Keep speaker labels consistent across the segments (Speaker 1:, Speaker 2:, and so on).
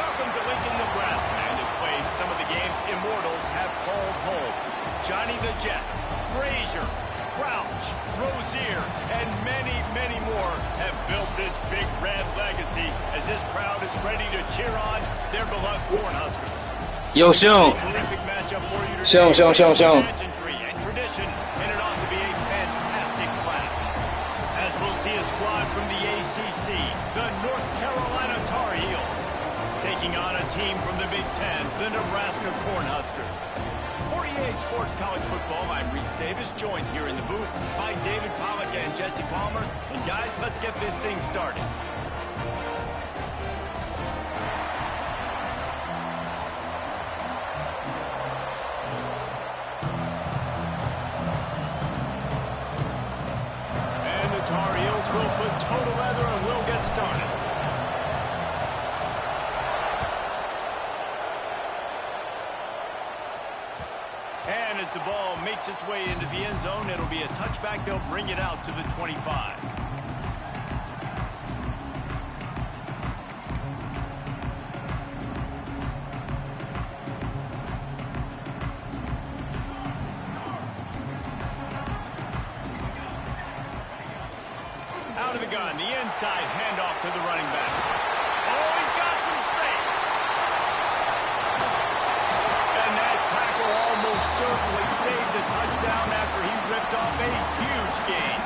Speaker 1: Welcome to Lincoln, Nebraska, and to play some of the games immortals have called home. Johnny the Jet, Frazier, Crouch, Rozier, and many, many more have built this big red legacy as this crowd is ready to cheer on their beloved Cornhuskers.
Speaker 2: Yo, Sean.
Speaker 1: Terrific matchup for you today.
Speaker 2: Sean.
Speaker 1: Pageantry and tradition, and it ought to be a fantastic clash. As we'll see a squad from the ACC, the North Carolina Tar Heels, taking on a team from the Big Ten, the Nebraska Cornhuskers. For EA Sports College Football, I'm Reese Davis, joined here in the booth by David Pollack and Jesse Palmer. And guys, let's get this thing started. And the Tar Heels will put total leather and we'll get started. And as the ball makes its way into the end zone, it'll be a touchback. They'll bring it out to the 25. Out of the gun, the inside handoff to the running back. Oh, he's got some space. And that tackle almost certainly saved a touchdown after he ripped off a huge gain.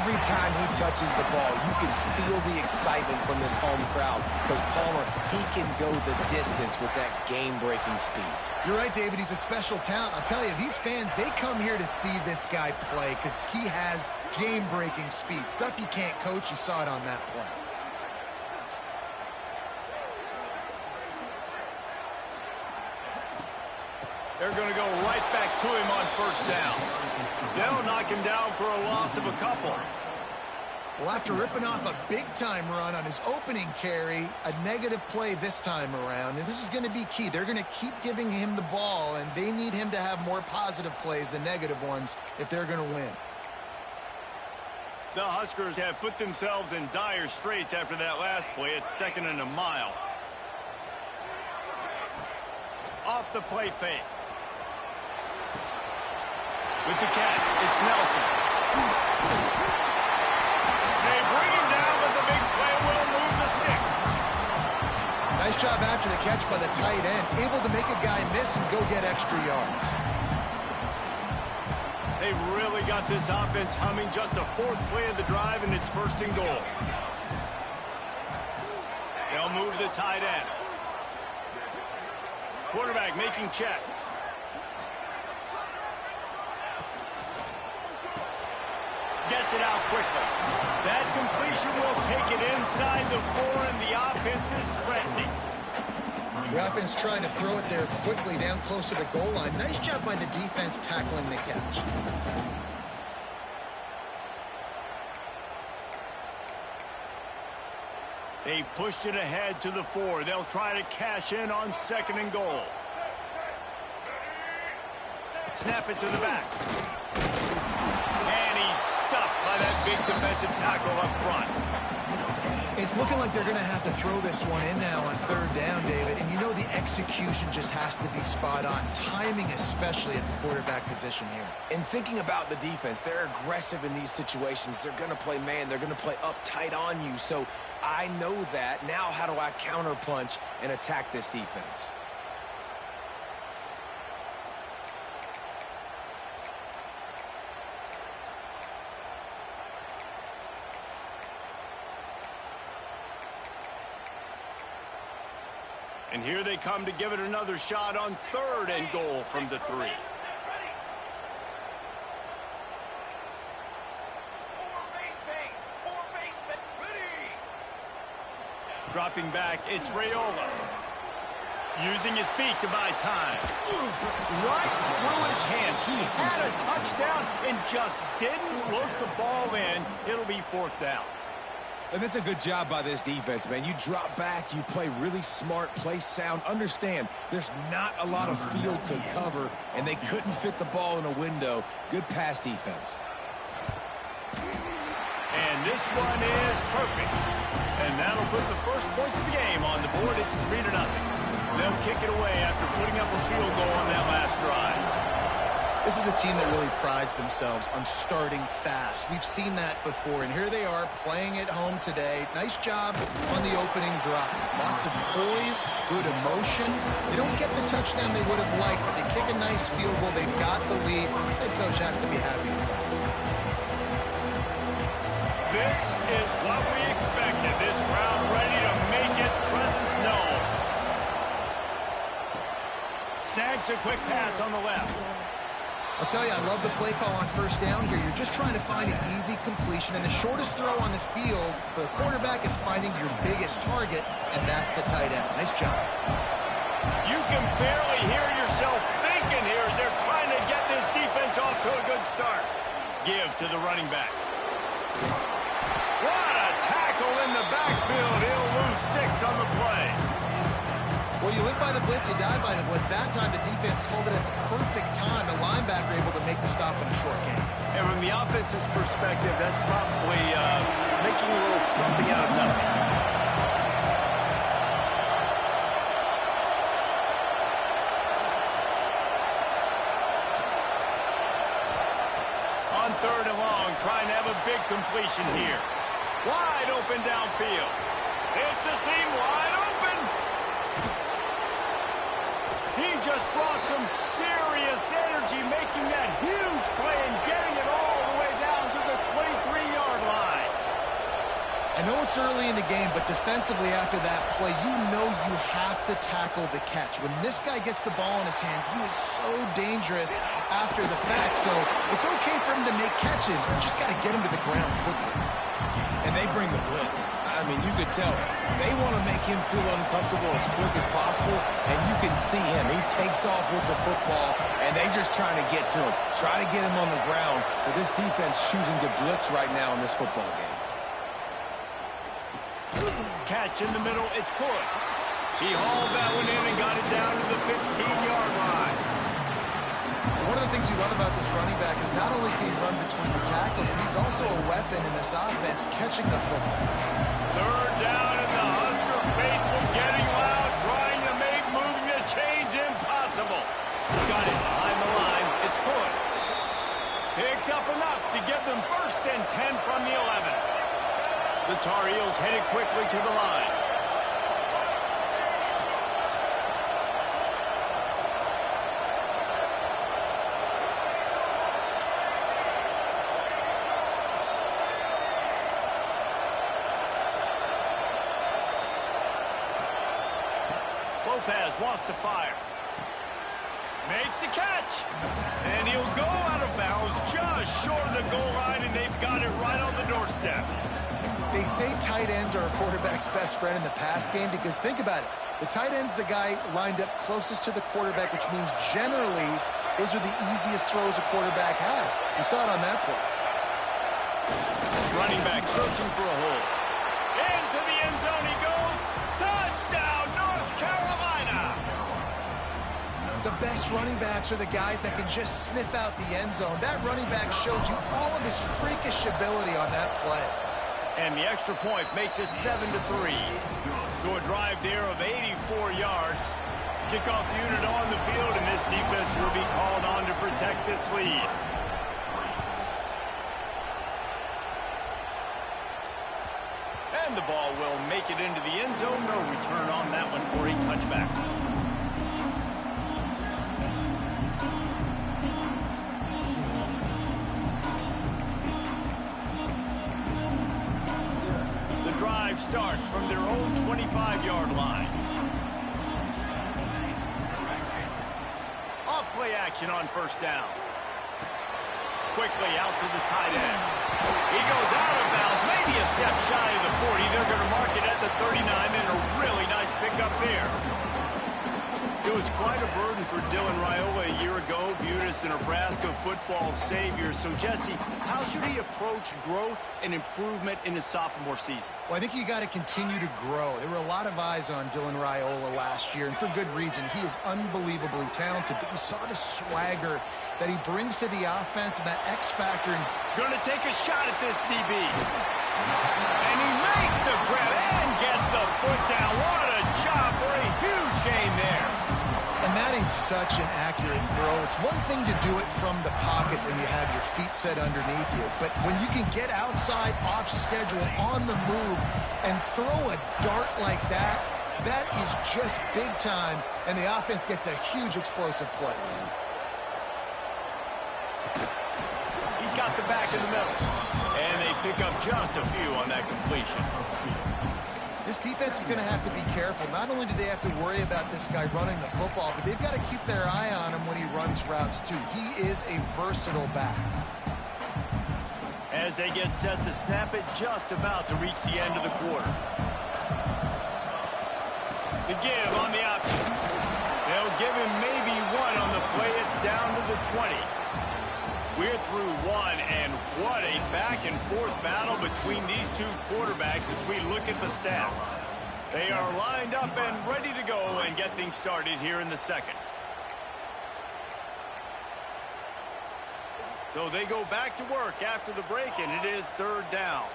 Speaker 3: Every time he touches the ball, you can feel the excitement from this home crowd because Palmer, he can go the distance with that game-breaking speed.
Speaker 4: You're right, David. He's a special talent. I'll tell you, these fans, they come here to see this guy play because he has game-breaking speed. Stuff you can't coach. You saw it on that play.
Speaker 1: They're going to go right back to him on first down. They'll knock him down for a loss of a couple.
Speaker 4: Well, after ripping off a big-time run on his opening carry, a negative play this time around, and this is going to be key. They're going to keep giving him the ball, and they need him to have more positive plays than negative ones if they're going to win.
Speaker 1: The Huskers have put themselves in dire straits after that last play. It's 2nd and a mile. Off the play fake. With the catch, it's Nelson. They bring him down, but the big play will move the sticks.
Speaker 4: Nice job after the catch by the tight end, able to make a guy miss and go get extra yards.
Speaker 1: They've really got this offense humming. Just a 4th play of the drive, and it's 1st and goal. They'll move the tight end. Quarterback making checks. Gets it out quickly. That completion will take it inside the 4, and the offense is threatening.
Speaker 4: The offense trying to throw it there quickly down close to the goal line. Nice job by the defense tackling the catch.
Speaker 1: They've pushed it ahead to the 4. They'll try to cash in on 2nd and goal. Snap it to the back. And he's stuffed by that big defensive tackle up front.
Speaker 4: It's looking like they're going to have to throw this one in now on 3rd down, David. And you know the execution just has to be spot on. Timing especially at the quarterback position here.
Speaker 3: And thinking about the defense, they're aggressive in these situations. They're going to play man. They're going to play up tight on you. So I know that. Now how do I counterpunch and attack this defense?
Speaker 1: And here they come to give it another shot on 3rd and goal from the 3. Dropping back, it's Raiola. Using his feet to buy time. Right through his hands. He had a touchdown and just didn't look the ball in. It'll be 4th down.
Speaker 3: And that's a good job by this defense, man. You drop back, you play really smart, play sound. Understand, there's not a lot of field to cover, and they couldn't fit the ball in a window. Good pass defense.
Speaker 1: And And this one is perfect. And that'll put the first points of the game on the board. It's 3-0. They'll kick it away after putting up a field goal on that last drive.
Speaker 4: This is a team that really prides themselves on starting fast. We've seen that before, and here they are playing at home today. Nice job on the opening drive. Lots of poise, good emotion. They don't get the touchdown they would have liked, but they kick a nice field goal. They've got the lead. Head coach has to be happy.
Speaker 1: This is what we expected. This crowd ready to make its presence known. Snags a quick pass on the left.
Speaker 4: I'll tell you, I love the play call on first down here. You're just trying to find an easy completion, and the shortest throw on the field for the quarterback is finding your biggest target, and that's the tight end. Nice job.
Speaker 1: You can barely hear yourself thinking here as they're trying to get this defense off to a good start. Give to the running back. What a tackle in the backfield. He'll lose 6 on the play.
Speaker 4: Well, you live by the blitz, you die by the blitz. That time, the defense called it at the perfect time. The linebacker able to make the stop in a short game.
Speaker 1: And from the offense's perspective, that's probably making a little something out of nothing. On 3rd and long, trying to have a big completion here. Wide open downfield. It's a seam wide open. He just brought some serious energy, making that huge play and getting it all the way down to the 23-yard line.
Speaker 4: I know it's early in the game, but defensively after that play, you know you have to tackle the catch. When this guy gets the ball in his hands, he is so dangerous after the fact. So it's okay for him to make catches. You just got to get him to the ground quickly.
Speaker 3: And they bring the blitz. I mean, you could tell they want to make him feel uncomfortable as quick as possible, and you can see him. He takes off with the football, and they just trying to get to him, try to get him on the ground, but this defense choosing to blitz right now in this football game.
Speaker 1: Catch in the middle, it's good. He hauled that one in and got it down to the 15-yard line.
Speaker 4: One of the things you love about this running back is not only can he run between the tackles, but he's also a weapon in this offense catching the football.
Speaker 1: 3rd down, and the Husker faithful getting loud, trying to make moving the chains impossible. Got it behind the line. It's good. Picks up enough to give them 1st and 10 from the 11. The Tar Heels headed quickly to the line. Lopez wants to fire. Makes the catch. And he'll go out of bounds just short of the goal line, and they've got it right on the doorstep.
Speaker 4: They say tight ends are a quarterback's best friend in the pass game because think about it. The tight end's the guy lined up closest to the quarterback, which means generally those are the easiest throws a quarterback has. You saw it on that play.
Speaker 1: Running back searching for a hole. Into the end zone he goes. Touchdown, North Carolina!
Speaker 4: The best running backs are the guys that can just sniff out the end zone. That running back showed you all of his freakish ability on that play.
Speaker 1: And the extra point makes it 7-3. So a drive there of 84 yards. Kickoff unit on the field, and this defense will be called on to protect this lead. And the ball will make it into the end zone. No return on that one for a touchback. The drive starts from their own 25-yard line. Off-play action on 1st down. Quickly out to the tight end. He goes out of bounds, maybe a step shy of the 40. They're going to mark it at the 39, and a really nice pickup there. It was quite a burden for Dylan Raiola a year ago, viewed as the Nebraska football savior. So, Jesse, how should he approach growth and improvement in his sophomore season?
Speaker 4: Well, I think you got to continue to grow. There were a lot of eyes on Dylan Raiola last year, and for good reason. He is unbelievably talented, but you saw the swagger that he brings to the offense and that X factor.
Speaker 1: Going to take a shot at this DB. And he makes the grab and gets the foot down. What a job for a huge gain there.
Speaker 4: And that is such an accurate throw. It's one thing to do it from the pocket when you have your feet set underneath you, but when you can get outside, off schedule, on the move, and throw a dart like that, that is just big time, and the offense gets a huge explosive play.
Speaker 1: He's got the back in the middle, and they pick up just a few on that completion.
Speaker 4: This defense is going to have to be careful. Not only do they have to worry about this guy running the football, but they've got to keep their eye on him when he runs routes too. He is a versatile back.
Speaker 1: As they get set to snap it, just about to reach the end of the quarter. The give on the option. They'll give him maybe one on the play. It's down to the 20. We're through one, and what a back-and-forth battle between these two quarterbacks as we look at the stats. They are lined up and ready to go and get things started here in the second. So they go back to work after the break, and it is third down.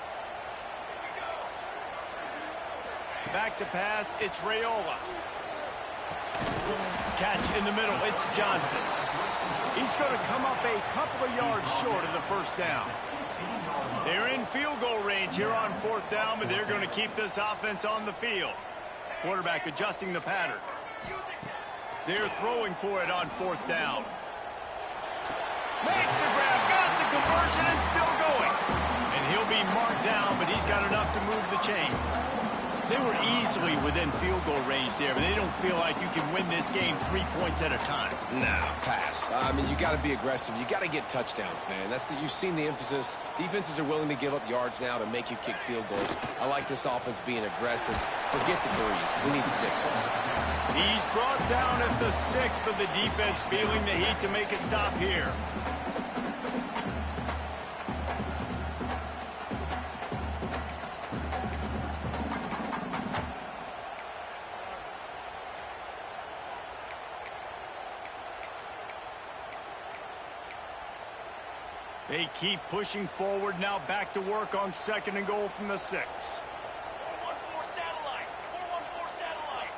Speaker 1: Back to pass, it's Raiola. Catch in the middle, it's Johnson. He's going to come up a couple of yards short of the first down. They're in field goal range here on fourth down, but they're going to keep this offense on the field. Quarterback adjusting the pattern. They're throwing for it on fourth down. Makes the grab, got the conversion, and still going. And he'll be marked down, but he's got enough to move the chains. They were easily within field goal range there, but they don't feel like you can win this game 3 points at a time.
Speaker 5: Nah, pass. I mean, you got to be aggressive. You got to get touchdowns, man. You've seen the emphasis. Defenses are willing to give up yards now to make you kick field goals. I like this offense being aggressive. Forget the threes. We need sixes.
Speaker 1: He's brought down at the 6th, but the defense feeling the heat to make a stop here. They keep pushing forward, now back to work on second and goal from the 6. 4-1-4 satellite. 4-1-4 satellite.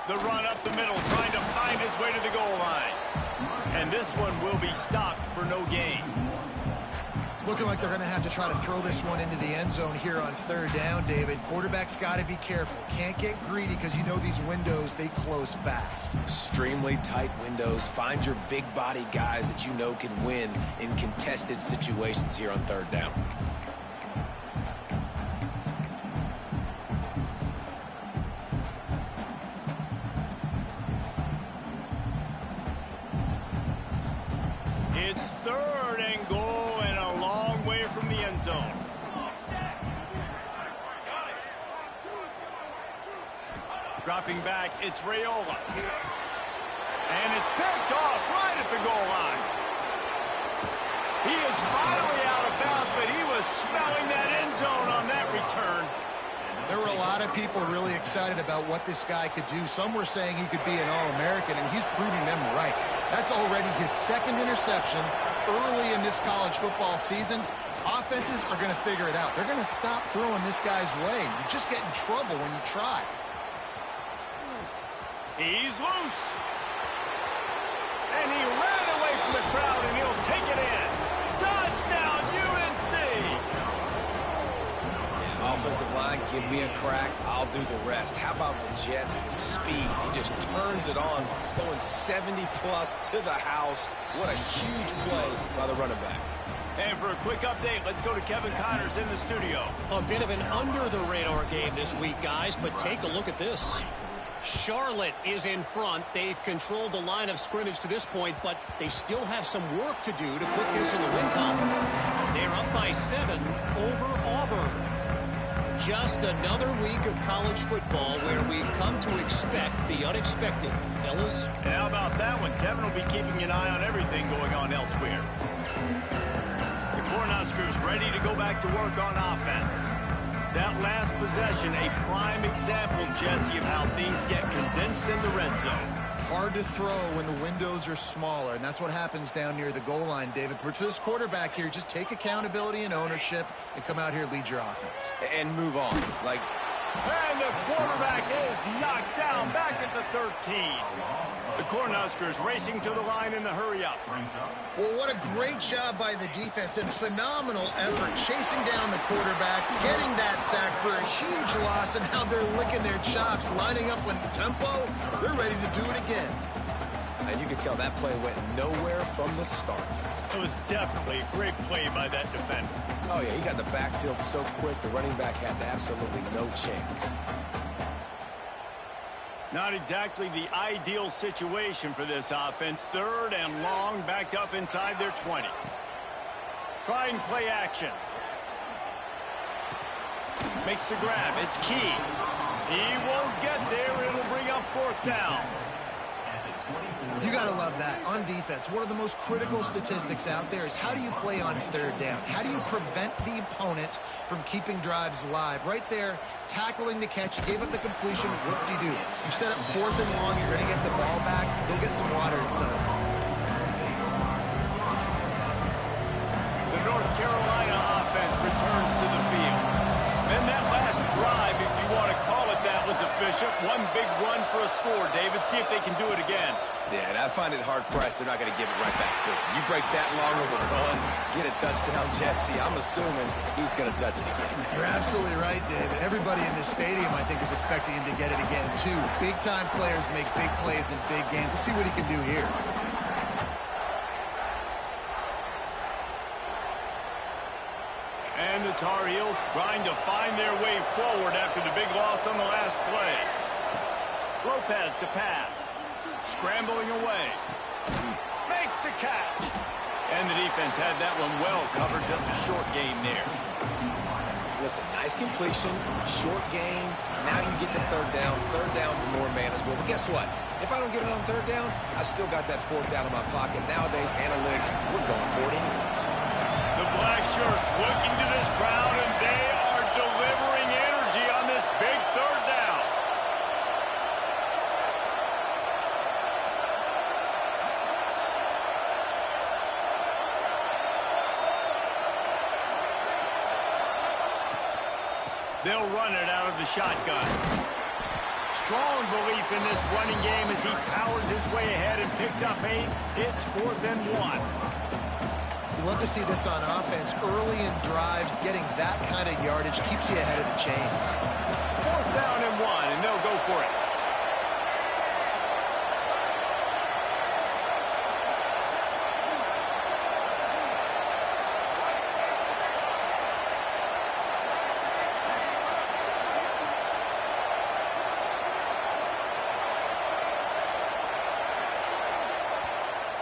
Speaker 1: The run up the middle, trying to find his way to the goal line. And this one will be stopped for no gain.
Speaker 4: It's looking like they're going to have to try to throw this one into the end zone here on third down, David. Quarterback's got to be careful. Can't get greedy because you know these windows, they close fast.
Speaker 5: Extremely tight windows. Find your big body guys that you know can win in contested situations here on third down.
Speaker 1: It's third and goal and a long way from the end zone. Dropping back, it's Raiola. And it's picked off right at the goal line. He is finally out of bounds, but he was smelling that end zone on that return.
Speaker 4: There were a lot of people really excited about what this guy could do. Some were saying he could be an All-American, and he's proving them right. That's already his second interception early in this college football season. Offenses are going to figure it out. They're going to stop throwing this guy's way. You just get in trouble when you try.
Speaker 1: He's loose. And he ran away from the crowd, and he'll take it in. Touchdown, UNC!
Speaker 5: Yeah, offensive line, give me a crack. I'll do the rest. How about the Jets, the speed? He just turns it on, going 70-plus to the house. What a huge play by the running back.
Speaker 1: And for a quick update, let's go to Kevin Connors in the studio.
Speaker 6: A bit of an under-the-radar game this week, guys, but take a look at this. Charlotte is in front. They've controlled the line of scrimmage to this point, but they still have some work to do to put this in the win column. They're up by 7 over Auburn. Just another week of college football where we've come to expect the unexpected. Fellas?
Speaker 1: And how about that one? Kevin will be keeping an eye on everything going on elsewhere. The Cornhuskers ready to go back to work on offense. That last possession, a prime example, Jesse, of how things get condensed in the red zone.
Speaker 4: hard to throw when the windows are smaller, and that's what happens down near the goal line, David. But for this quarterback here, just take accountability and ownership and come out here and lead your offense.
Speaker 5: And move on.
Speaker 1: And the quarterback is knocked down back at the 13. The Cornhuskers racing to the line in the hurry-up.
Speaker 4: Well, what a great job by the defense and phenomenal effort chasing down the quarterback, getting that sack for a huge loss, and now they're licking their chops, lining up with tempo. They're ready to do it again.
Speaker 5: And you can tell that play went nowhere from the start.
Speaker 1: It was definitely a great play by that defender.
Speaker 5: Oh, yeah, he got the backfield so quick, the running back had absolutely no chance.
Speaker 1: Not exactly the ideal situation for this offense. 3rd and long, backed up inside their 20. Trying play action. Makes the grab. It's key. He won't get there. It'll bring up 4th down.
Speaker 4: You got to love that. On defense, one of the most critical statistics out there is how do you play on 3rd down? How do you prevent the opponent from keeping drives alive? Right there, tackling the catch. You gave up the completion. Whoop-de-doo. You set up 4th and long. You're going to get the ball back. Go get some water and sun.
Speaker 1: The North Carolina offense returns to the field. And that last drive, if you want to call it that, was efficient. One big run for a score, David. See if they can do it again.
Speaker 5: Yeah, and I find it hard-pressed. They're not going to give it right back to him. You break that long of a run, get a touchdown, Jesse, I'm assuming he's going to touch it again.
Speaker 4: You're absolutely right, David. Everybody in this stadium, I think, is expecting him to get it again, too. Big-time players make big plays in big games. Let's see what he can do here.
Speaker 1: And the Tar Heels trying to find their way forward after the big loss on the last play. Lopez to pass. Scrambling away. Makes the catch. And the defense had that one well covered. Just a short gain there.
Speaker 5: Listen, nice completion, short gain. Now you get to 3rd down. 3rd down's more manageable. But guess what? If I don't get it on 3rd down, I still got that 4th down in my pocket. Nowadays, analytics, we're going for it anyways.
Speaker 1: The black shirts looking to this crowd, and they are delivering energy on this big 3rd down. They'll run it out of the shotgun. Strong belief in this running game as he powers his way ahead and picks up 8. It's 4th and 1.
Speaker 4: You love to see this on offense. Early in drives, getting that kind of yardage keeps you ahead of the chains.
Speaker 1: 4th down and 1, and they'll go for it.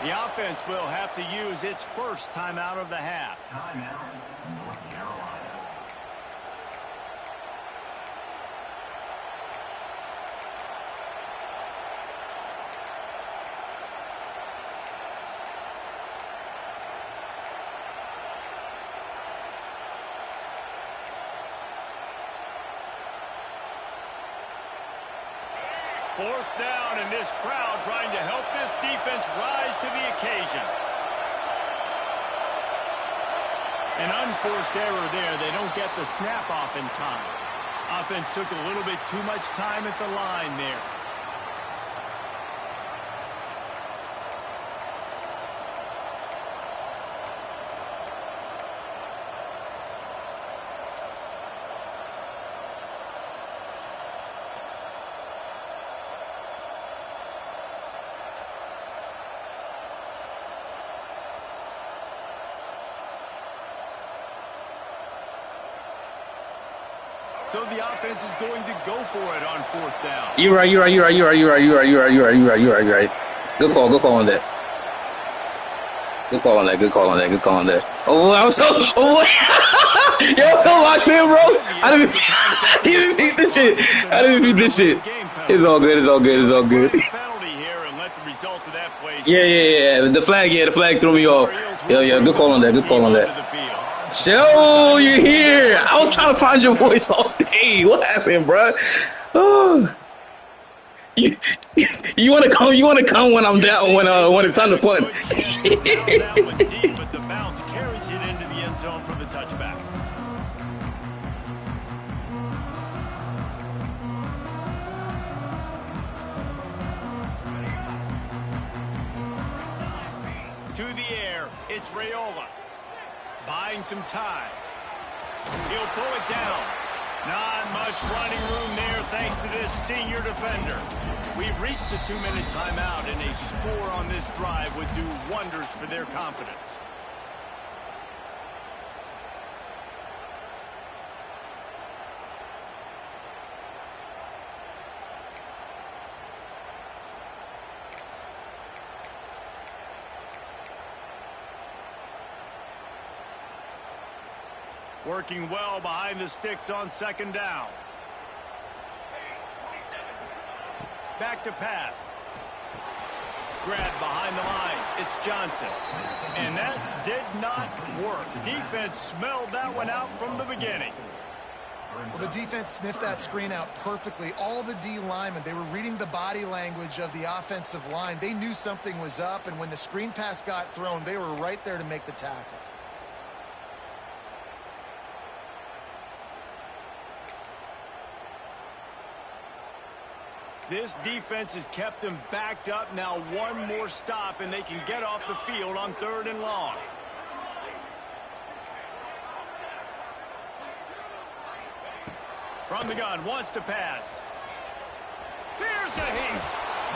Speaker 1: The offense will have to use its first timeout of the half.
Speaker 7: Timeout, North Carolina.
Speaker 1: Fourth down, and this crowd trying to help this defense rise to the occasion. An unforced error there. They don't get the snap off in time. Offense took a little bit too much time at the line there. So the offense is going to go for it on fourth down.
Speaker 2: You're right. Good call on that. Good call on that. Oh, I was so, yo, I'm so locked in, bro. I didn't even think this shit. It's all good.
Speaker 1: Penalty here and let the result of that play.
Speaker 2: Yeah. The flag threw me off. Yeah. Good call on that. Joe, you're here. I was trying to find your voice all day. What happened, bro? Oh. You want to come? You want to come when I'm down? When it's time to punt?
Speaker 1: That one deep, but the bounce carries it into the end zone for the touchback. To the air, it's Raiola. Buying some time. He'll pull it down. Not much running room there thanks to this senior defender. We've reached the 2-minute timeout, and a score on this drive would do wonders for their confidence. Working well behind the sticks on second down. Back to pass. Grab behind the line. It's Johnson. And that did not work. Defense smelled that one out from the beginning.
Speaker 4: Well, the defense sniffed that screen out perfectly. All the D linemen, they were reading the body language of the offensive line. They knew something was up, and when the screen pass got thrown, they were right there to make the tackle.
Speaker 1: This defense has kept them backed up. Now one more stop, and they can get off the field on 3rd and long. From the gun, wants to pass. Here's a heat.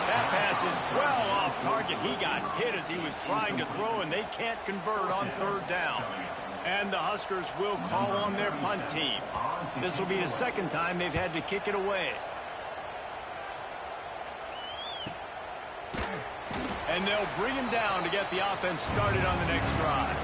Speaker 1: That pass is well off target. He got hit as he was trying to throw, and they can't convert on 3rd down. And the Huskers will call on their punt team. This will be the second time they've had to kick it away. And they'll bring him down to get the offense started on the next drive.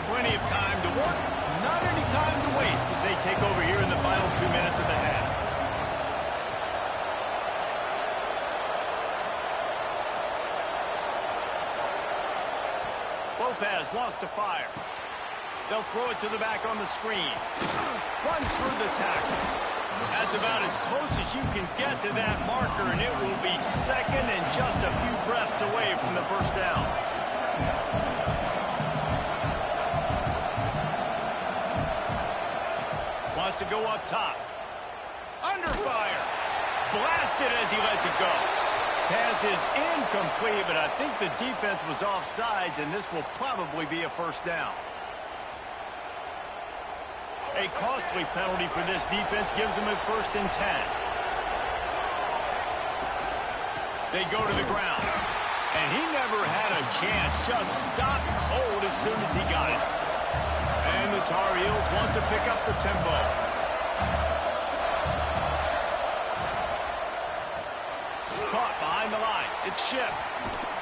Speaker 1: Plenty of time to work, not any time to waste as they take over here in the final 2 minutes of the half. Lopez wants to fire. They'll throw it to the back on the screen. Runs through the tackle. That's about as close as you can get to that marker, and it will be second and just a few breaths away from the first down. Wants to go up top. Under fire. Blasted as he lets it go. Pass is incomplete, but I think the defense was offsides, and this will probably be a first down. A costly penalty for this defense gives them a 1st and 10. They go to the ground. And he never had a chance. Just stopped cold as soon as he got it. And the Tar Heels want to pick up the tempo. Caught behind the line. It's Shipp.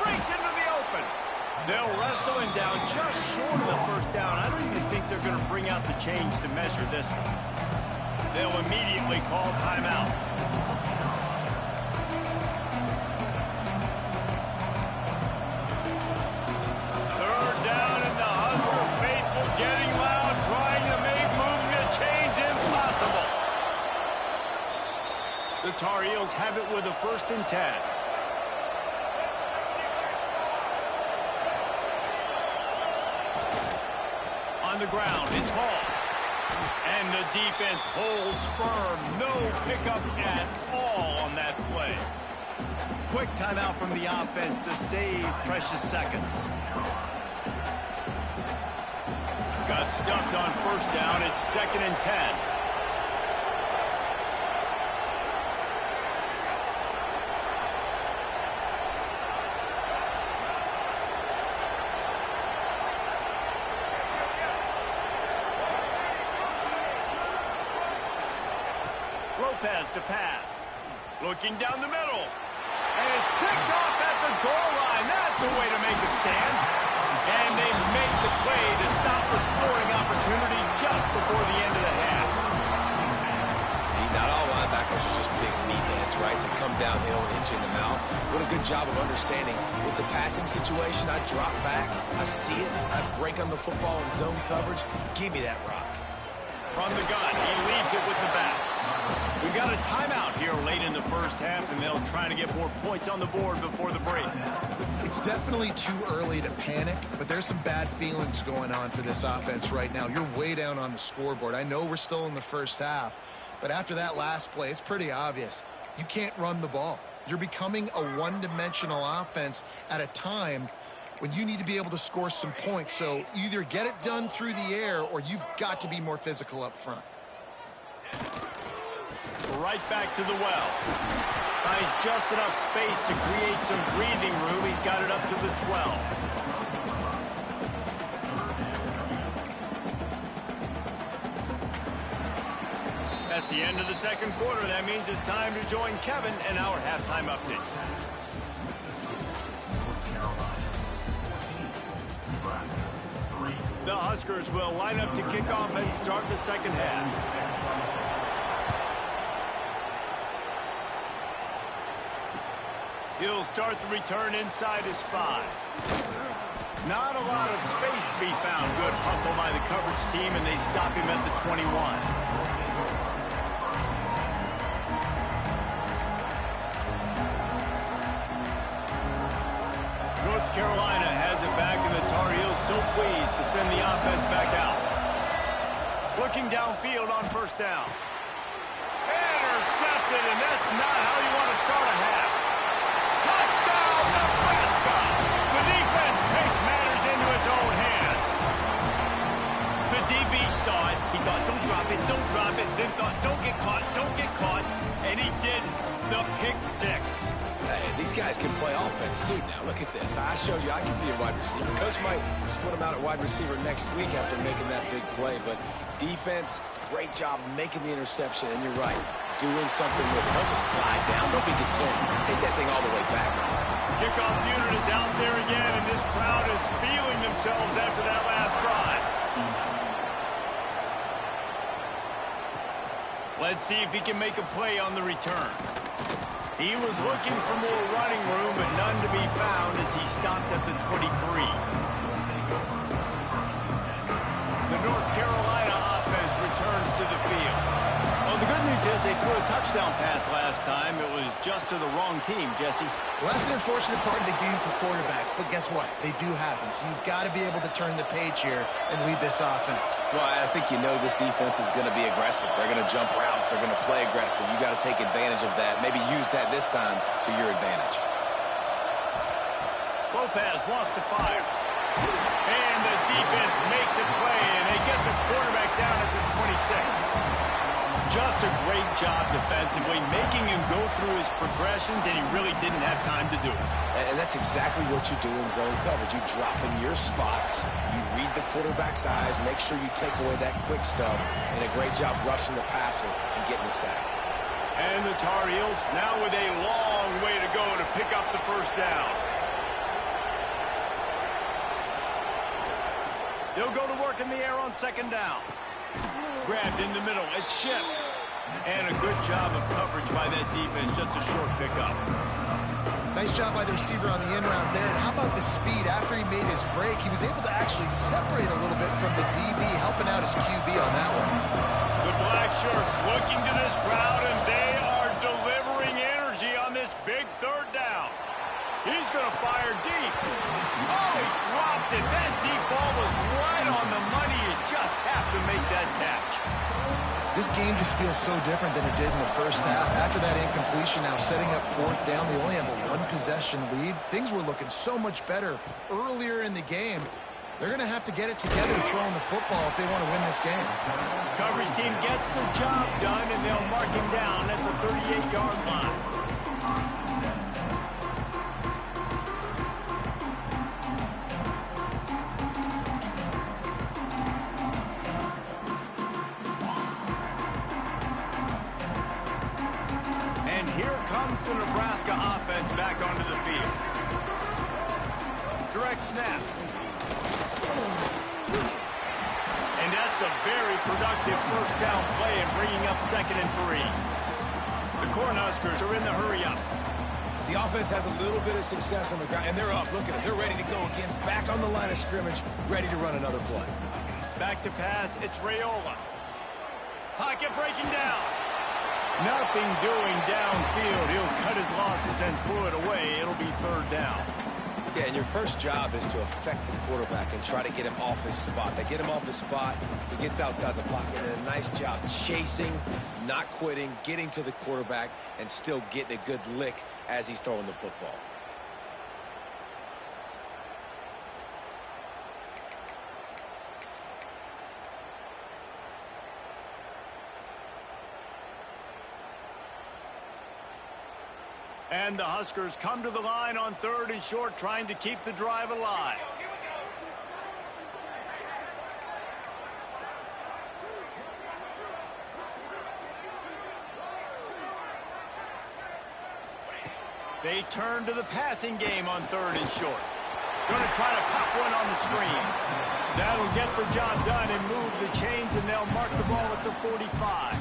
Speaker 1: Breaks into the open. They'll wrestle him down just short of the first down. I don't even think they're going to bring out the chains to measure this one. They'll immediately call timeout. Third down, and the Husker faithful getting loud, trying to make moving the chains impossible. The Tar Heels have it with a 1st and 10. On the ground, it's Hall. And the defense holds firm. No pickup at all on that play. Quick timeout from the offense to save precious seconds. Got stuffed on 1st down. It's 2nd and 10. Lopez to pass. Looking down the middle. And it's picked off at the goal line. That's a way to make a stand. And they've made the play to stop the scoring opportunity just before the end of the half.
Speaker 5: See, not all linebackers are just big meatheads, right? They come downhill and hit you in the mouth. What a good job of understanding. It's a passing situation. I drop back. I see it. I break on the football in zone coverage. Give me that rock.
Speaker 1: From the gun, he leaves it with the back. We got a timeout here late in the first half, and they'll try to get more points on the board before the break.
Speaker 4: It's definitely too early to panic, but there's some bad feelings going on for this offense right now. You're way down on the scoreboard. I know we're still in the first half, but after that last play, it's pretty obvious. You can't run the ball. You're becoming a one-dimensional offense at a time when you need to be able to score some points. So either get it done through the air or you've got to be more physical up front.
Speaker 1: Right back to the well. Finds just enough space to create some breathing room. He's got it up to the 12. That's the end of the second quarter. That means it's time to join Kevin and our halftime update. The Huskers will line up to kick off and start the second half. He'll start the return inside his 5. Not a lot of space to be found. Good hustle by the coverage team, and they stop him at the 21. North Carolina has it back, and the Tar Heels so pleased to send the offense back out. Looking downfield on first down. Intercepted, and that's not how you want to start a half. Touchdown, Nebraska! The defense takes matters into its own hands. The DB saw it. He thought, don't drop it, don't drop it. Then thought, don't get caught, and he didn't. The pick 6.
Speaker 5: Hey, these guys can play offense, too. Now, look at this. I showed you I can be a wide receiver. Coach might split him out at wide receiver next week after making that big play. But defense, great job making the interception. And you're right, doing something with it. Don't just slide down. Don't be content. Take that thing all the way back.
Speaker 1: Kickoff unit is out there again, and this crowd is feeling themselves after that last drive. Let's see if he can make a play on the return. He was looking for more running room, but none to be found as he stopped at the 23. The North Carolina offense returns to the field. Well, the good news is they threw a touchdown pass last time. It was just to the wrong team, Jesse.
Speaker 4: Well, that's an unfortunate part of the game for quarterbacks, but guess what? They do happen, so you've got to be able to turn the page here and lead this offense.
Speaker 5: Well, I think you know this defense is going to be aggressive. They're going to jump routes. They're going to play aggressive. You got to take advantage of that. Maybe use that this time to your advantage.
Speaker 1: Lopez wants to fire. And the defense makes it play, and they get the quarterback down at the 26. Just a great job defensively, making him go through his progressions, and he really didn't have time to do it.
Speaker 5: And that's exactly what you do in zone coverage. You drop in your spots, you read the quarterback's eyes, make sure you take away that quick stuff, and a great job rushing the passer and getting the sack.
Speaker 1: And the Tar Heels now with a long way to go to pick up the first down. They'll go to work in the air on second down. Grabbed in the middle. It's Ship. And a good job of coverage by that defense. Just a short pickup.
Speaker 4: Nice job by the receiver on the in route there. And how about the speed? After he made his break, he was able to actually separate a little bit from the DB, helping out his QB on that one.
Speaker 1: The black shirts looking to this crowd, and they are delivering energy on this big third down. He's going to fire deep. Oh, he dropped it. That deep ball was right on the money. You just have to make that catch.
Speaker 4: This game just feels so different than it did in the first half. After that incompletion, now setting up fourth down, they only have a one-possession lead. Things were looking so much better earlier in the game. They're going to have to get it together throwing the football if they want to win this game.
Speaker 1: Coverage team gets the job done, and they'll mark him down at the 38-yard line. The Nebraska offense back onto the field. Direct snap. And that's a very productive first down play and bringing up 2nd and 3. The Cornhuskers are in the hurry up.
Speaker 5: The offense has a little bit of success on the ground, and they're up. Look at them. They're ready to go again. Back on the line of scrimmage, ready to run another play.
Speaker 1: Back to pass. It's Raiola. Pocket breaking down. Nothing doing downfield. He'll cut his losses and throw it away. It'll be third down.
Speaker 5: Yeah, and your first job is to affect the quarterback and try to get him off his spot. They get him off his spot, he gets outside the pocket, and a nice job chasing, not quitting, getting to the quarterback, and still getting a good lick as he's throwing the football.
Speaker 1: And the Huskers come to the line on 3rd and short, trying to keep the drive alive. They turn to the passing game on 3rd and short. Going to try to pop one on the screen. That'll get the job done and move the chains, and they'll mark the ball at the 45.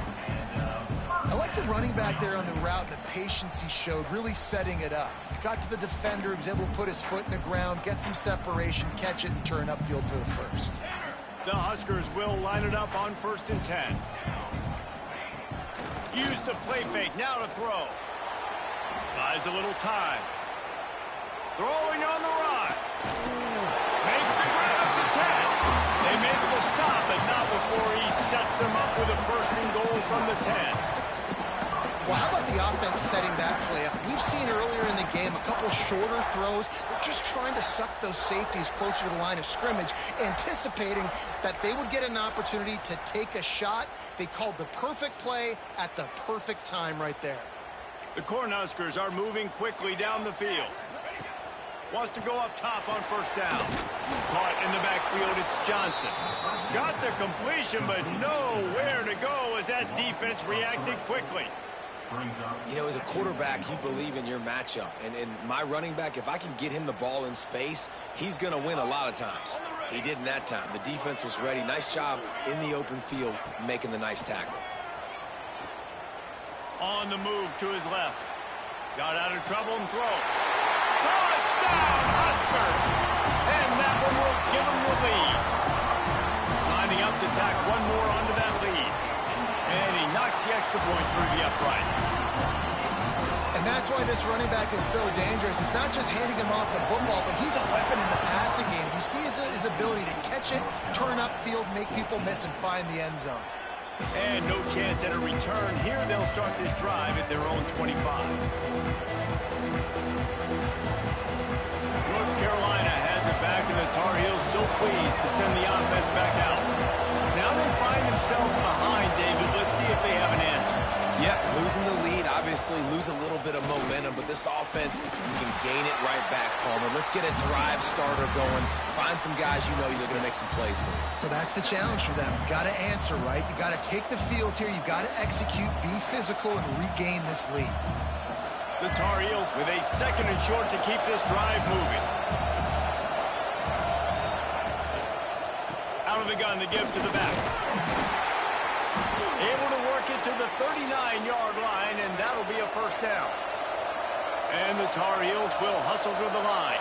Speaker 4: I like the running back there on the route and the patience he showed, really setting it up. Got to the defender, he was able to put his foot in the ground, get some separation, catch it, and turn upfield for the first.
Speaker 1: The Huskers will line it up on 1st and 10. Use the play fake, now to throw. Buys a little time. Throwing on the run. Makes the grab at the 10. They make the stop, but not before he sets them up with a 1st and goal from the 10.
Speaker 4: Well, how about the offense setting that play up? We've seen earlier in the game a couple shorter throws. They're just trying to suck those safeties closer to the line of scrimmage, anticipating that they would get an opportunity to take a shot. They called the perfect play at the perfect time right there.
Speaker 1: The Cornhuskers are moving quickly down the field. Wants to go up top on 1st down. Caught in the backfield, it's Johnson. Got the completion, but nowhere to go as that defense reacted quickly.
Speaker 5: You know, as a quarterback, you believe in your matchup. And my running back, if I can get him the ball in space, he's going to win a lot of times. He didn't that time. The defense was ready. Nice job in the open field making the nice tackle.
Speaker 1: On the move to his left. Got out of trouble and throws. Touchdown, Husker! And that one will give him the lead. Lining up to tack one more onto that lead. And he knocks the extra point through the uprights.
Speaker 4: And that's why this running back is so dangerous. It's not just handing him off the football, but he's a weapon in the passing game. You see his ability to catch it, turn upfield, make people miss, and find the end zone.
Speaker 1: And no chance at a return. Here they'll start this drive at their own 25. North Carolina has it back, and the Tar Heels so pleased to send the offense back out. Now they find themselves behind, David. Let's see if they have an answer.
Speaker 5: Yep, losing the lead, obviously lose a little bit of momentum, but this offense, you can gain it right back, Palmer. Let's get a drive starter going. Find some guys you know you're going to make some plays for.
Speaker 4: So that's the challenge for them. You got to answer, right? You got to take the field here. You've got to execute, be physical, and regain this lead.
Speaker 1: The Tar Heels with a 2nd and short to keep this drive moving. Out of the gun to give to the back. Able to work it to the 39-yard line, and that'll be a 1st down. And the Tar Heels will hustle to the line.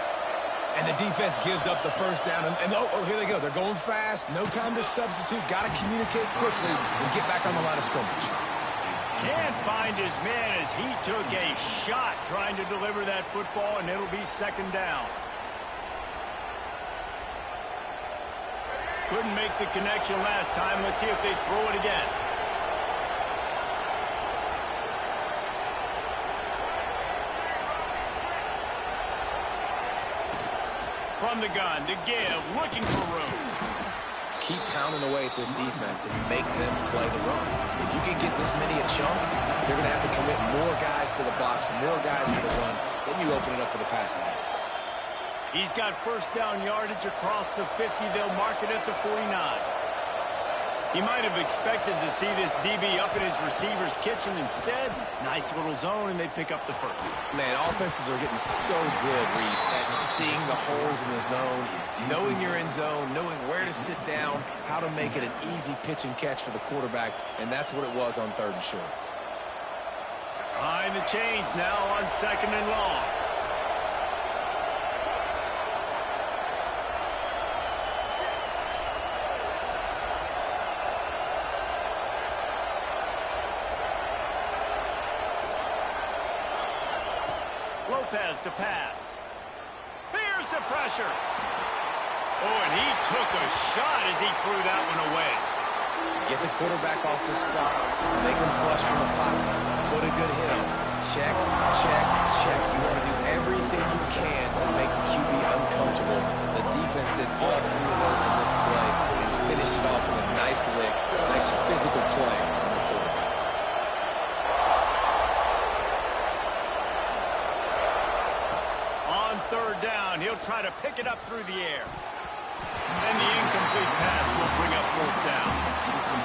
Speaker 5: And the defense gives up the 1st down. And oh, here they go. They're going fast. No time to substitute. Got to communicate quickly and get back on the line of scrimmage.
Speaker 1: Can't find his man as he took a shot trying to deliver that football, and it'll be 2nd down. Couldn't make the connection last time. Let's see if they throw it again. From the gun to give, looking for room.
Speaker 5: Keep pounding away at this defense and make them play the run. If you can get this many a chunk, they're going to have to commit more guys to the box, more guys to the run. Then you open it up for the passing game.
Speaker 1: He's got 1st down yardage across the 50. They'll mark it at the 49. He might have expected to see this DB up in his receiver's kitchen. Instead, nice little zone, and they pick up the 1st.
Speaker 5: Man, offenses are getting so good, Reese, at seeing the holes in the zone, knowing you're in zone, knowing where to sit down, how to make it an easy pitch and catch for the quarterback, and that's what it was on 3rd and short.
Speaker 1: Behind the chains now on 2nd and long. Lopez to pass. Here's the pressure. Oh, and he took a shot as he threw that one away.
Speaker 5: Get the quarterback off the spot. Make him flush from the pocket. Put a good hit on him. Check, check, check. You want to do everything you can to make the QB uncomfortable. The defense did all three of those on this play and finished it off with a nice lick, nice physical play on the quarterback.
Speaker 1: On third down, he'll try to pick it up through the air. And the incomplete pass will bring up fourth down.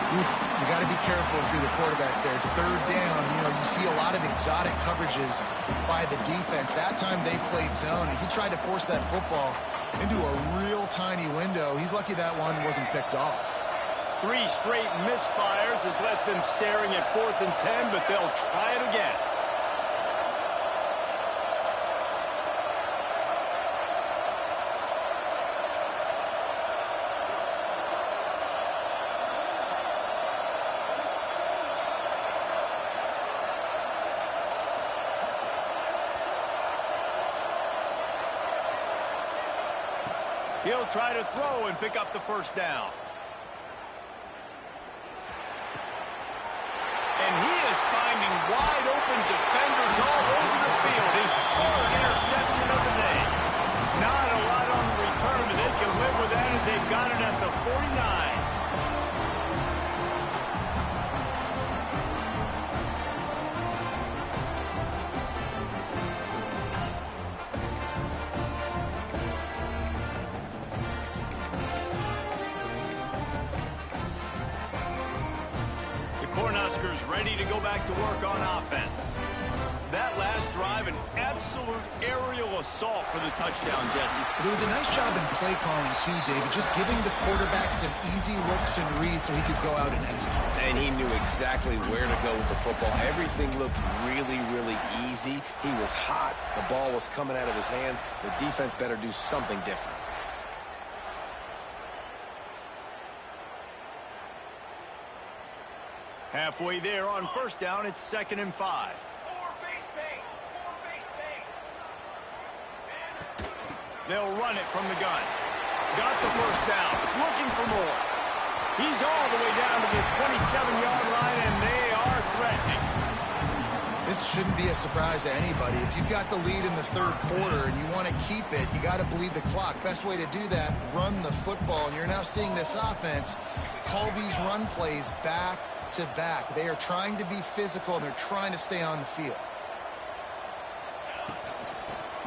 Speaker 4: You got to be careful if you're the quarterback there. Third down, you see a lot of exotic coverages by the defense. That time they played zone, and he tried to force that football into a real tiny window. He's lucky that one wasn't picked off.
Speaker 1: 3 straight misfires has left them staring at 4th and 10, but they'll try it again. He'll try to throw and pick up the first down. And he is finding wide open defenders all over the field. His 3rd interception of the day. Not a lot on the return, but they can live with that as they've got it at the 49. Cornhuskers ready to go back to work on offense. That last drive, an absolute aerial assault for the touchdown, Jesse.
Speaker 4: It was a nice job in play calling too, David, just giving the quarterback some easy looks and reads so he could go out and execute.
Speaker 5: And he knew exactly where to go with the football. Everything looked really, really easy. He was hot. The ball was coming out of his hands. The defense better do something different.
Speaker 1: Halfway there on first down, it's 2nd and 5. They'll run it from the gun. Got the first down, looking for more. He's all the way down to the 27-yard line, and they are threatening.
Speaker 4: This shouldn't be a surprise to anybody. If you've got the lead in the 3rd quarter and you want to keep it, you got to bleed the clock. Best way to do that, run the football. And you're now seeing this offense call these run plays back to back. They are trying to be physical, and they're trying to stay on the field.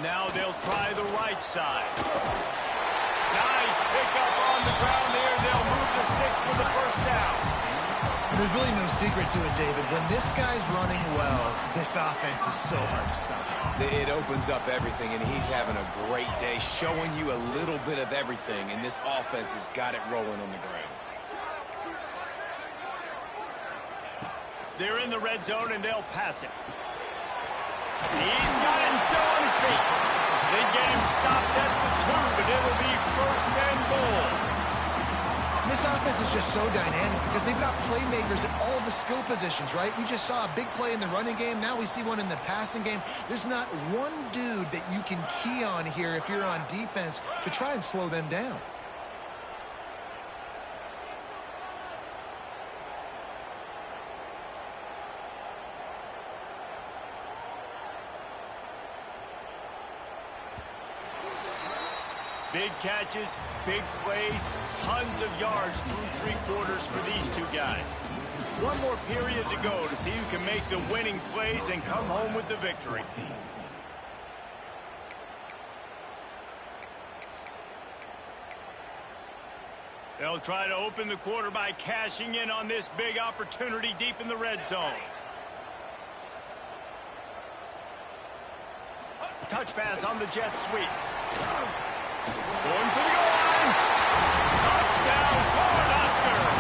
Speaker 1: Now they'll try the right side. Nice pickup on the ground there. They'll move the sticks for the first down.
Speaker 4: There's really no secret to it, David. When this guy's running well, this offense is so hard to stop.
Speaker 5: It opens up everything, and he's having a great day, showing you a little bit of everything, and this offense has got it rolling on the ground.
Speaker 1: They're in the red zone, and they'll pass it. He's got him still on his feet. They get him stopped at the 2, but it'll be 1st and goal.
Speaker 4: This offense is just so dynamic because they've got playmakers at all the skill positions, right? We just saw a big play in the running game. Now we see one in the passing game. There's not one dude that you can key on here if you're on defense to try and slow them down.
Speaker 1: Big catches, big plays, tons of yards through 3 quarters for these two guys. One more period to go to see who can make the winning plays and come home with the victory. They'll try to open the quarter by cashing in on this big opportunity deep in the red zone. Touch pass on the jet sweep. Going for the goal line. Touchdown, Cornhuskers.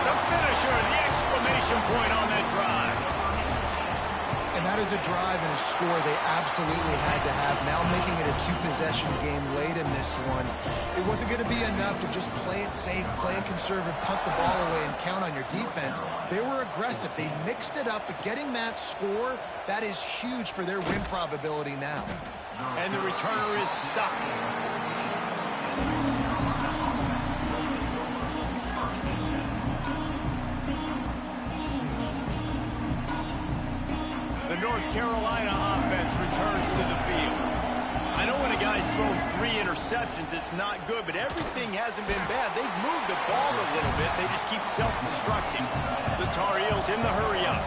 Speaker 1: The finisher, the exclamation point on that drive.
Speaker 4: And that is a drive and a score they absolutely had to have. Now making it a 2-possession game late in this one. It wasn't going to be enough to just play it safe, play it conservative, punt the ball away, and count on your defense. They were aggressive. They mixed it up, but getting that score, that is huge for their win probability now.
Speaker 1: And the returner is stopped. The North Carolina offense returns to the field. I know when a guy's thrown 3 interceptions, it's not good, but everything hasn't been bad. They've moved the ball a little bit. They just keep self-destructing. The Tar Heels in the hurry-up.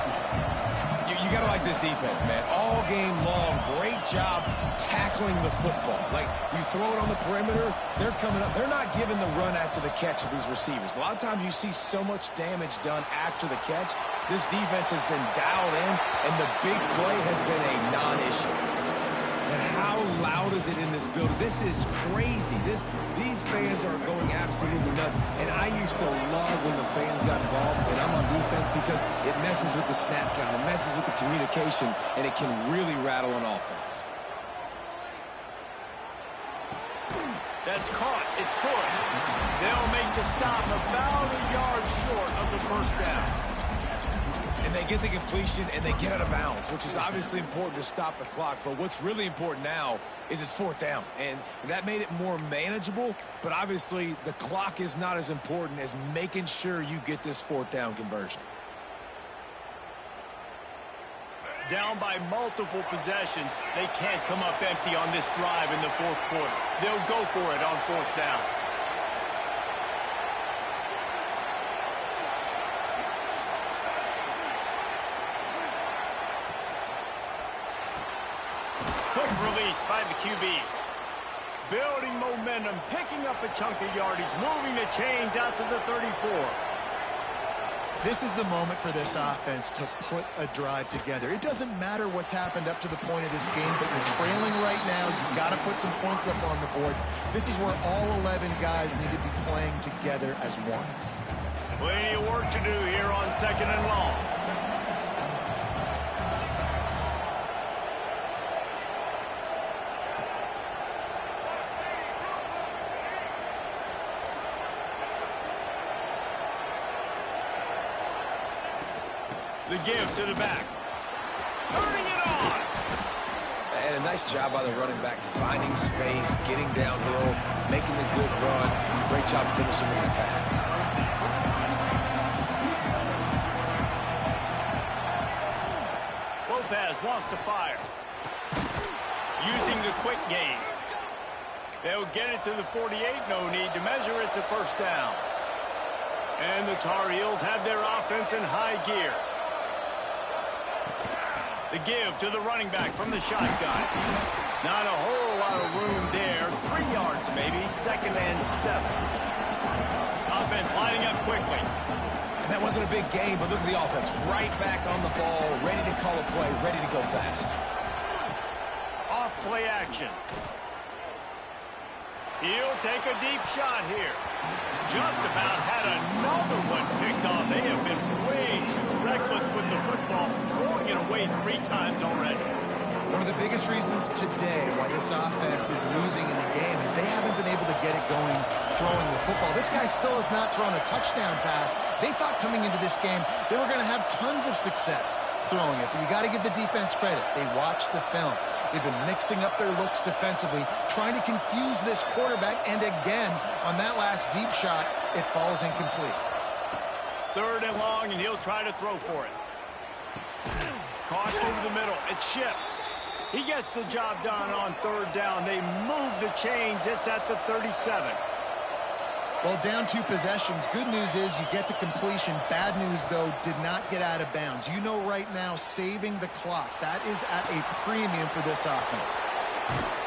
Speaker 3: You got to like this defense, man. All game long, great job tackling the football. Like, you throw it on the perimeter, they're coming up. They're not giving the run after the catch to these receivers. A lot of times you see so much damage done after the catch. This defense has been dialed in, and the big play has been a non-issue. And how loud is it in this building? This is crazy. These fans are going absolutely nuts. And I used to love when the fans got involved, and I'm on defense, because it messes with the snap count, it messes with the communication, and it can really rattle an offense.
Speaker 1: That's caught. It's good. They'll make the stop about a yard short of the first down.
Speaker 3: And they get the completion, and they get out of bounds, which is obviously important to stop the clock. But what's really important now is it's 4th down. And that made it more manageable. But obviously, the clock is not as important as making sure you get this 4th down conversion.
Speaker 1: Down by multiple possessions, they can't come up empty on this drive in the 4th quarter. They'll go for it on 4th down. Quick release by the QB. Building momentum, picking up a chunk of yardage, moving the chains out to the 34.
Speaker 4: This is the moment for this offense to put a drive together. It doesn't matter what's happened up to the point of this game, but you're trailing right now. You've got to put some points up on the board. This is where all 11 guys need to be playing together as one.
Speaker 1: Plenty of work to do here on 2nd and long. The give to the back. Turning it on.
Speaker 3: And a nice job by the running back, finding space, getting downhill, making the good run. Great job finishing with his pads.
Speaker 1: Lopez wants to fire. Using the quick game. They'll get it to the 48. No need to measure. It's a 1st down. And the Tar Heels have their offense in high gear. The give to the running back from the shotgun. Not a whole lot of room there. 3 yards maybe. 2nd and 7. Offense lining up quickly.
Speaker 3: And that wasn't a big game, but look at the offense. Right back on the ball, ready to call a play, ready to go fast.
Speaker 1: Off play action. He'll take a deep shot here. Just about had another one picked off. They have been way too reckless with the football, throwing it away 3 times already.
Speaker 4: One of the biggest reasons today why this offense is losing in the game is they haven't been able to get it going throwing the football. This guy still has not thrown a touchdown pass. They thought coming into this game they were going to have tons of success throwing it, but you got to give the defense credit. They watched the film. They've been mixing up their looks defensively, trying to confuse this quarterback, and again, on that last deep shot, it falls incomplete.
Speaker 1: 3rd and long, and he'll try to throw for it. Caught over the middle. It's Shipp. He gets the job done on 3rd down. They move the chains. It's at the 37.
Speaker 4: Well, down 2 possessions. Good news is you get the completion. Bad news, though, did not get out of bounds. You know right now, saving the clock, that is at a premium for this offense.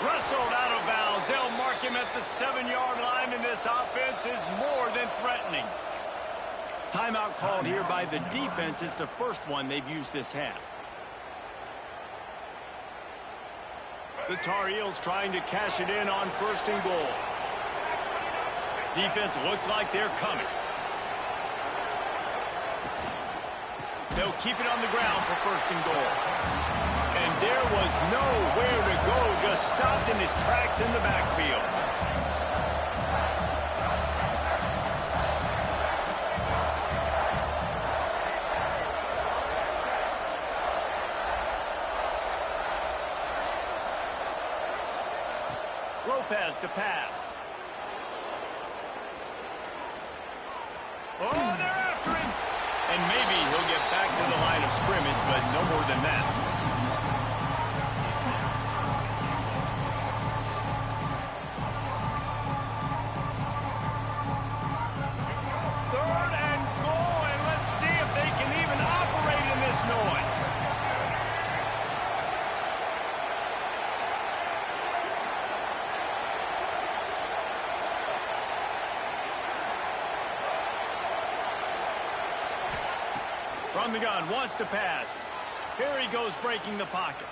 Speaker 1: Wrestled out of bounds. They'll mark him at the 7-yard line, and this offense is more than threatening. Timeout called here by the defense. It's the first one they've used this half. The Tar Heels trying to cash it in on 1st and goal. Defense looks like they're coming. They'll keep it on the ground for 1st and goal. And there was nowhere to go, just stopped in his tracks in the backfield. Lopez to pass. Oh, they're after him. And maybe he'll get back to the line of scrimmage, but no more than that. Third and goal, and let's see if they can even operate in this noise. From the gun, wants to pass. Here he goes, breaking the pocket.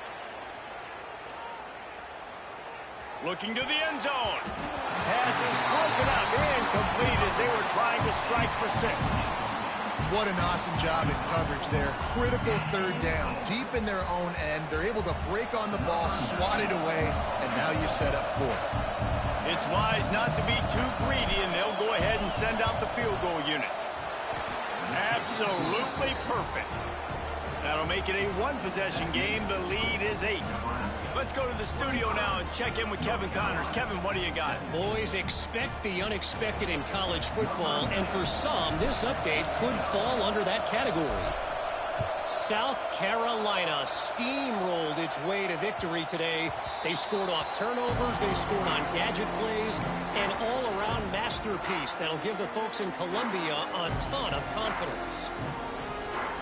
Speaker 1: Looking to the end zone. Pass is broken up, incomplete as they were trying to strike for 6.
Speaker 4: What an awesome job in coverage there. Critical third down. Deep in their own end. They're able to break on the ball, swat it away, and now you set up 4th.
Speaker 1: It's wise not to be too greedy, and they'll go ahead and send out the field goal unit. Absolutely perfect. That'll make it a one-possession game. The lead is 8. Let's go to the studio now and check in with Kevin Connors. Kevin, what do you got?
Speaker 6: Boys, expect the unexpected in college football, and for some, this update could fall under that category. South Carolina steamrolled its way to victory today. They scored off turnovers, they scored on gadget plays, an all-around masterpiece that'll give the folks in Columbia a ton of confidence.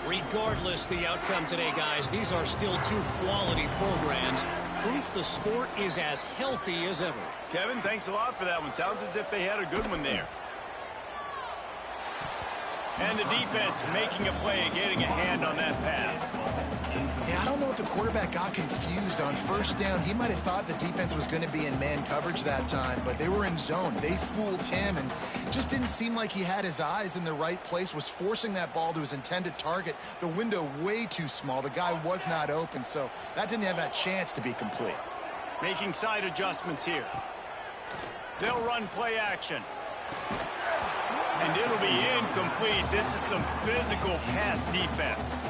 Speaker 6: Regardless the outcome today, guys, these are still 2 quality programs. Proof the sport is as healthy as ever.
Speaker 1: Kevin, thanks a lot for that one. Sounds as if they had a good one there. And the defense making a play, getting a hand on that pass.
Speaker 4: Yeah, I don't know if the quarterback got confused on first down. He might have thought the defense was going to be in man coverage that time, but they were in zone. They fooled him and just didn't seem like he had his eyes in the right place, was forcing that ball to his intended target. The window way too small. The guy was not open, so that didn't have a chance to be complete.
Speaker 1: Making side adjustments here. They'll run play action. And it'll be incomplete. This is some physical pass defense.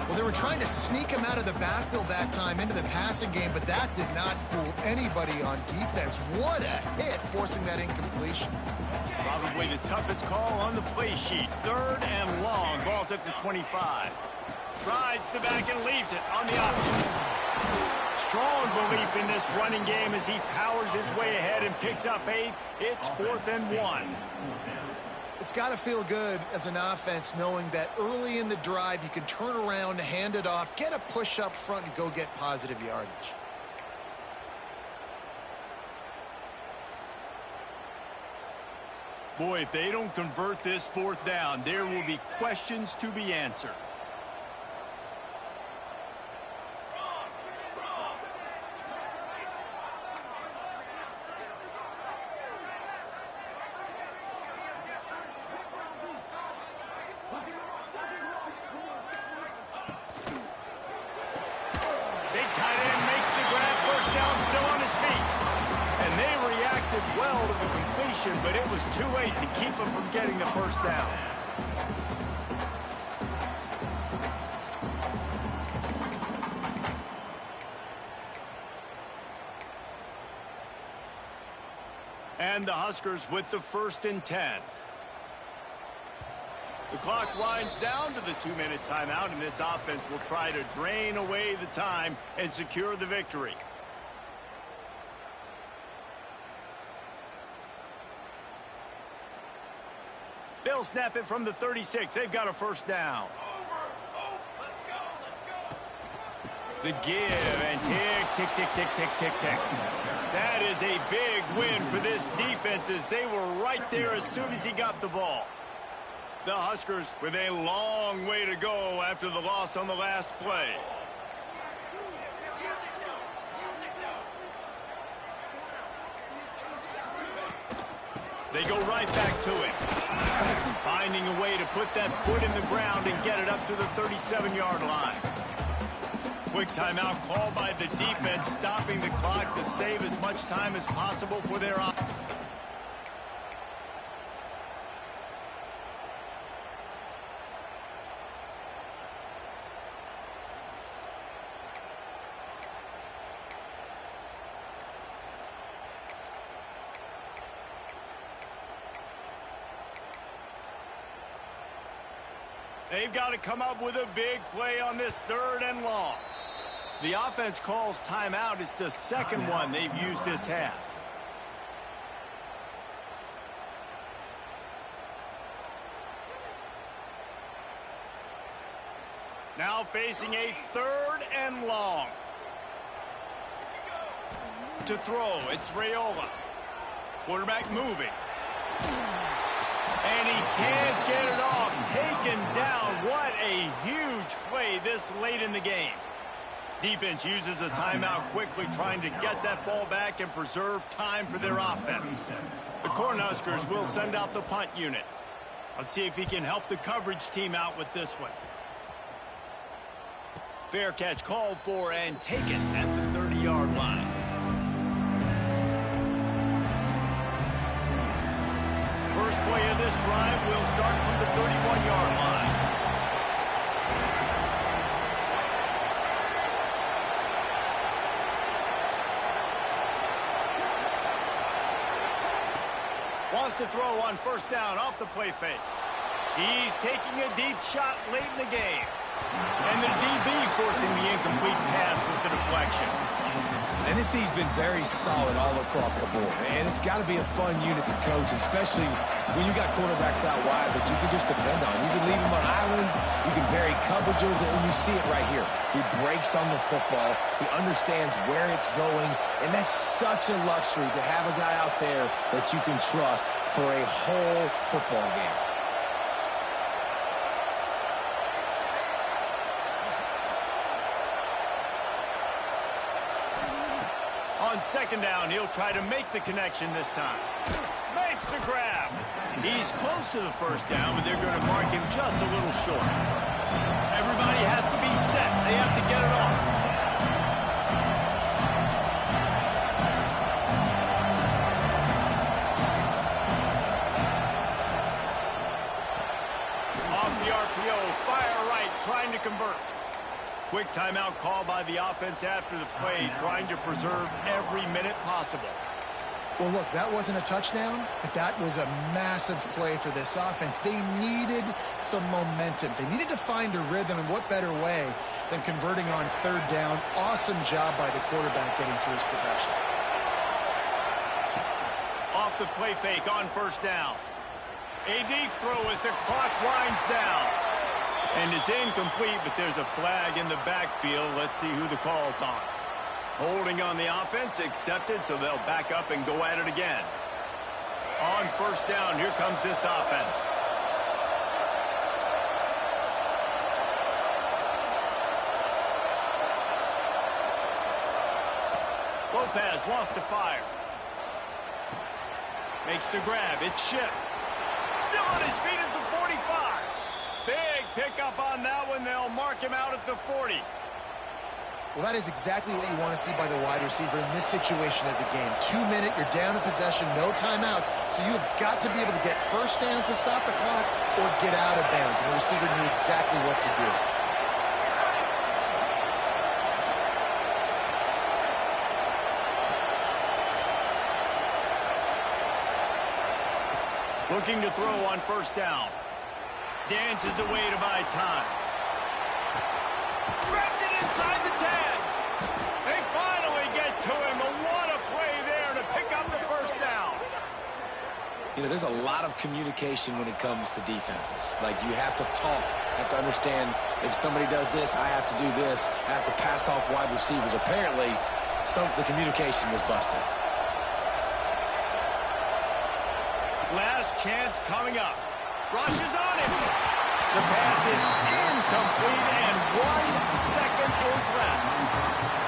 Speaker 4: Well, they were trying to sneak him out of the backfield that time into the passing game, but that did not fool anybody on defense. What a hit, forcing that incompletion.
Speaker 1: Probably the toughest call on the play sheet. 3rd and long. Ball's at the 25. Rides the back and leaves it on the option. Strong belief in this running game as he powers his way ahead and picks up 8. It's 4th and 1.
Speaker 4: It's got to feel good as an offense knowing that early in the drive you can turn around, hand it off, get a push up front, and go get positive yardage.
Speaker 1: Boy, if they don't convert this 4th down, there will be questions to be answered. But it was too late to keep him from getting the first down. And the Huskers with the 1st and 10. The clock winds down to the 2-minute timeout, and this offense will try to drain away the time and secure the victory. They'll snap it from the 36. They've got a first down. The give and tick, tick, tick, tick, tick, tick, tick. That is a big win for this defense as they were right there as soon as he got the ball. The Huskers with a long way to go after the loss on the last play. They go right back to it. Finding a way to put that foot in the ground and get it up to the 37-yard line. Quick timeout called by the defense, stopping the clock to save as much time as possible for their offense. They've got to come up with a big play on this 3rd and long. The offense calls timeout. It's the second one they've used this half. Now facing a 3rd and long. To throw, it's Raiola. Quarterback moving. And he can't get it off. Taken down. What a huge play this late in the game. Defense uses a timeout quickly, trying to get that ball back and preserve time for their offense. The Cornhuskers will send out the punt unit. Let's see if he can help the coverage team out with this one. Fair catch called for and taken at the 30-yard line. First play of this drive will start from the 31-yard line. Wants to throw on first down off the play fake. He's taking a deep shot late in the game. And the DB forcing the incomplete pass with the deflection.
Speaker 3: And this D's been very solid all across the board. And it's got to be a fun unit to coach, especially when you got quarterbacks out wide that you can just depend on. You can leave them on islands, you can vary coverages, and you see it right here. He breaks on the football. He understands where it's going, and that's such a luxury to have a guy out there that you can trust for a whole football game.
Speaker 1: On second down, he'll try to make the connection this time. Makes the grab. He's close to the first down, but they're going to mark him just a little short. Everybody has to be set. They have to get it off. Off the RPO, fire right, trying to convert. Quick timeout call by the offense after the play, trying to preserve every minute possible.
Speaker 4: Well, look, that wasn't a touchdown, but that was a massive play for this offense. They needed some momentum. They needed to find a rhythm, and what better way than converting on third down. Awesome job by the quarterback getting through his progression.
Speaker 1: Off the play fake on first down. A deep throw as the clock winds down. And it's incomplete, but there's a flag in the backfield. Let's see who the call's on. Holding on the offense, accepted, so they'll back up and go at it again. On first down, here comes this offense. Lopez wants to fire. Makes the grab. It's Shipp. Still on his feet at the 45. Big pickup on that one. They'll mark him out at the 40.
Speaker 4: Well, that is exactly what you want to see by the wide receiver in this situation of the game. 2 minute, you're down in possession, no timeouts. So you've got to be able to get first downs to stop the clock or get out of bounds. And the receiver knew exactly what to do.
Speaker 1: Looking to throw on first down. Dances away to buy time. Grabs it inside the 10. They finally get to him. But what a play there to pick up the first down.
Speaker 3: You know, there's a lot of communication when it comes to defenses. Like, you have to talk, you have to understand if somebody does this, I have to do this. I have to pass off wide receivers. Apparently, the communication was busted.
Speaker 1: Last chance coming up. Rushes on him. The pass is incomplete, and 1 second is left.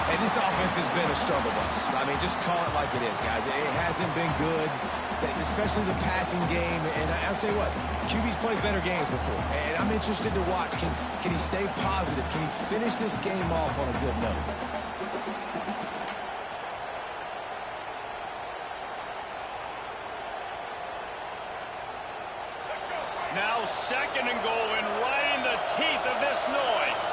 Speaker 3: And this offense has been a struggle bus. I mean, just call it like it is, guys. It hasn't been good, especially the passing game. And I'll tell you what, QB's played better games before. And I'm interested to watch. Can he stay positive? Can he finish this game off on a good note?
Speaker 1: Now second and goal, and right in the teeth of this noise.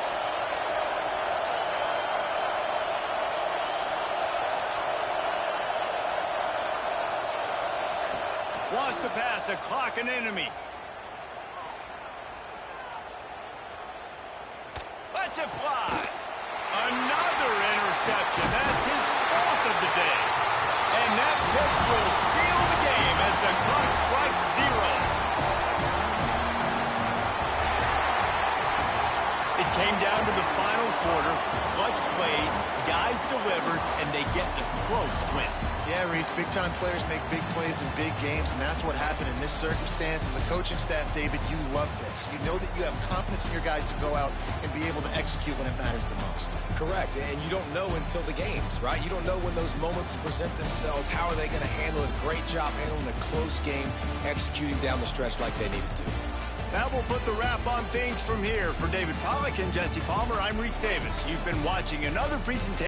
Speaker 1: Wants to pass, the clock an enemy. lets it fly. Another interception. That's his 4th of the day. And that pick will seal the game as the clock strikes 0. It came down to the final quarter. Clutch plays, guys delivered, and they get a close win.
Speaker 4: Yeah, Reese, big-time players make big plays in big games, and that's what happened in this circumstance. As a coaching staff, David, you love this. You know that you have confidence in your guys to go out and be able to execute when it matters the most.
Speaker 5: Correct, and you don't know until the games, right? You don't know when those moments present themselves. How are they going to handle it? Great job handling a close game, executing down the stretch like they needed to.
Speaker 1: That will put the wrap on things from here. For David Pollack and Jesse Palmer, I'm Reese Davis. You've been watching another presentation.